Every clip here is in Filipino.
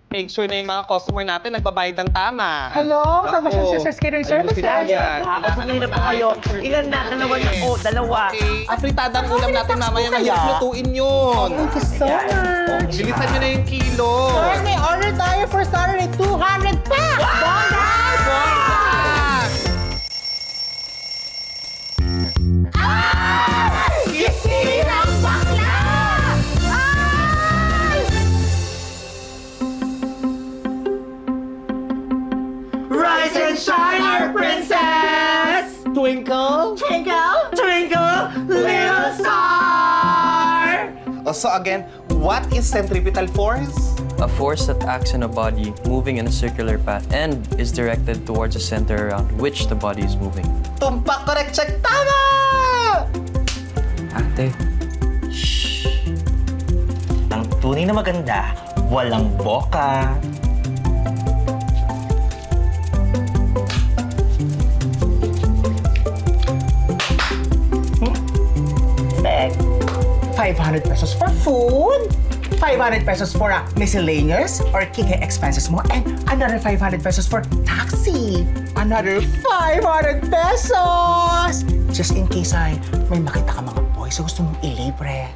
make sure na yung mga customer natin nagbabayad ng tama. Hello? Saan ba Oo. siya sa catering services? Ayan. Nakakasumay na po kayo. Ilan na? Dalawa na po. Dalawa. Okay. Afritada ang ulam natin mamaya. Mahirap lutuin yun. Thank you so much. Bilisan nyo na yung kilo. First, may order tayo for Saturday, 200 pa! Isirang bakla! Ay! Rise and shine, our princess! Twinkle. Twinkle, twinkle, little star! So again, what is centripetal force? A force that acts on a body moving in a circular path and is directed towards a center around which the body is moving. Tumpak, correct, check, tama! Ate, Ang tunay na maganda, walang boka. Perfect. 500 pesos for food, 500 pesos for miscellaneous or kike expenses mo, and another 500 pesos for taxi. Another 500 pesos! Just in case may makita ka mga boys na gusto mong ilibre.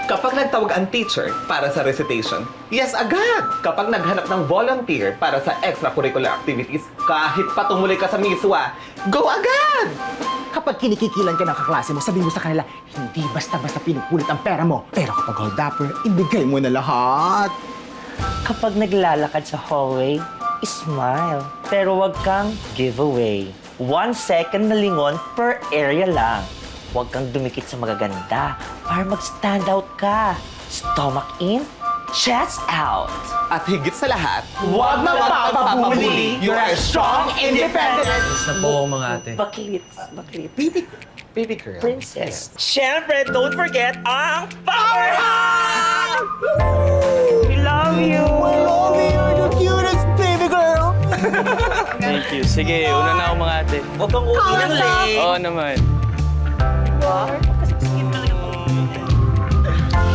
Kapag nagtawag ang teacher para sa recitation, yes agad! Kapag naghanap ng volunteer para sa extracurricular activities, kahit patumuloy ka sa miswa, go agad! Kapag kinikikilan ka ng kaklase mo, sabihin mo sa kanila, hindi basta-basta pinupulit ang pera mo. Pero kapag hold upper, ibigay mo na lahat. Kapag naglalakad sa hallway, smile. Pero wag kang giveaway. 1 second na lingon per area lang. Huwag kang dumikit sa magaganda para mag-stand out ka. Stomach in, chest out. At higit sa lahat, Huwag magpapabuli. You're a strong, independent na po mga ate. Baklit, baklit. baby girl. Princess. Siyempre, don't forget ang power hug! We love you! You're the cutest baby girl! Thank you. Sige, una na ako mga ate. Huwag kang uwi ng late. Oo naman.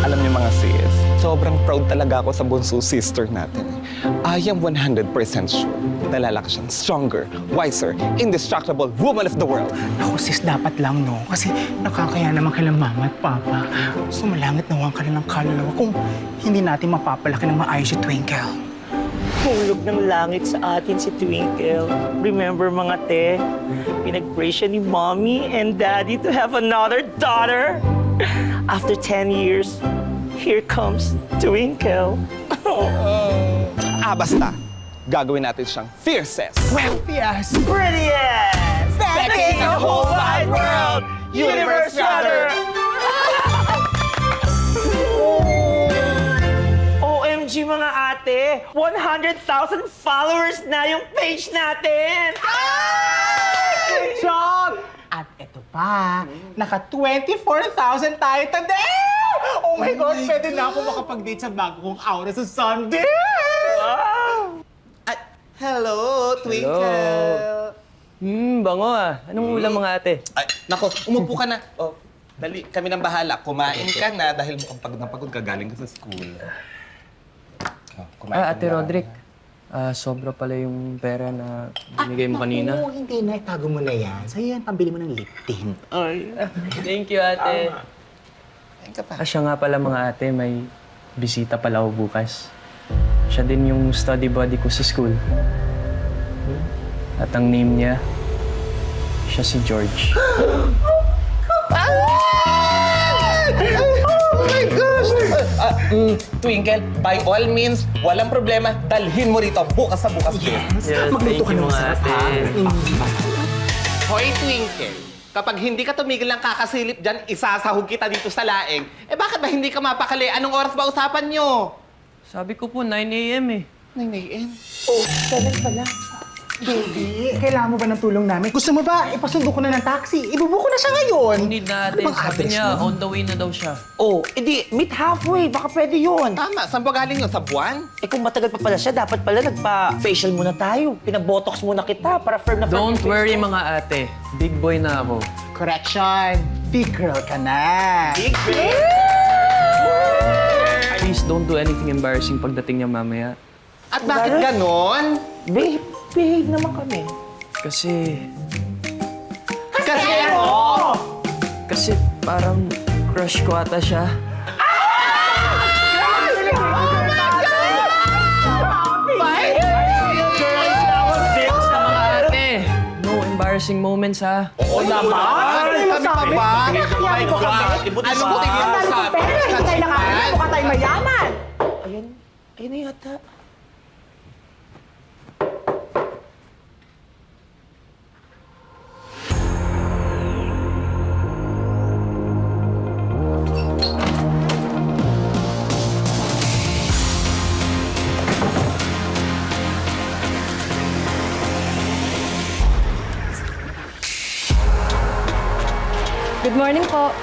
Alam niyo mga sis, sobrang proud talaga ako sa bunso sister natin. I am 100% sure na lalaki siyang stronger, wiser, indestructible woman of the world. Ako sis, dapat lang no. Kasi nakakaya naman kailang mama at papa. Sumalangit naman ka na ng kaluluwa kung hindi natin mapapalaki ng maayos si Twinkle. Hulog ng langit sa atin si Twinkle. Remember mga te, pinag-pray siya ni mommy and daddy to have another daughter. After 10 years, here comes Twinkle. Basta, gagawin natin siyang fiercest. Wealthiest! Prettiest! Becky in the whole wide world! Universe Brother! OMG mga ate! 100,000 followers na yung page natin! Job! At ito pa, naka 24,000 tayo today! Oh my God, pwede na ako makapag-date sa bago kong aura sa Sunday! Hello, Twinkle. Bango ah. Anong ulam mga ate? Ay, nako, umupo ka na. Oh, dali, kami nang bahala. Kumain ka na dahil mukhang pagod na pagod ka galing ka sa school. Oh, kumain ka Ate na. Rodrick. Sobra pala yung pera na binigay mo kanina. Oo, hindi na. Itago mo na yan. Sa'yo yan, pambili mo ng lip tint. Thank you, ate. Kain ka pa. Siya nga pala mga ate, may bisita pala ako bukas. Siya din yung study buddy ko sa school. At ang name niya, siya si George. Oh my gosh! Twinkle, by all means, walang problema. Dalhin mo rito bukas sa bukas din. Yes, Magluto ka thank you, ng mga masarap, ate. ha? Hoy, Twinkle, kapag hindi ka tumigil ng kakasilip dyan, isasahog kita dito sa laing. Eh bakit ba hindi ka mapakali? Anong oras ba usapan nyo? Sabi ko po, 9 a.m. eh. 9 a.m. Oh, 7 pala. Baby, kailangan mo ba ng tulong namin? Gusto mo ba ipasundo ko na ng taxi? Ibubuko na siya ngayon. Need na ate. Ano bang Sabi address niya, mo? on the way na daw siya. Oh, edi, meet halfway. Baka pwede yun. Tama, saan ba galing yun? Sa buwan? Eh kung matagal pa pala siya, dapat pala nagpa-facial muna tayo. Pinabotox muna kita para firm na firm. Don't yung face worry mo. mga ate. Big boy na ako. Correction. Big girl ka na. Big babe! please don't do anything embarrassing pagdating niya mamaya. At bakit ganon? Behave naman kami. Kasi Kasi ano? Kasi parang crush ko ata siya. Tips na mga ate. No embarrassing moments, ha? Oo naman! Kami pa ba? Oh my God! Ano mo tingin mo sa amin? Mukha tayo mayaman. Ayun na yata. Good morning po.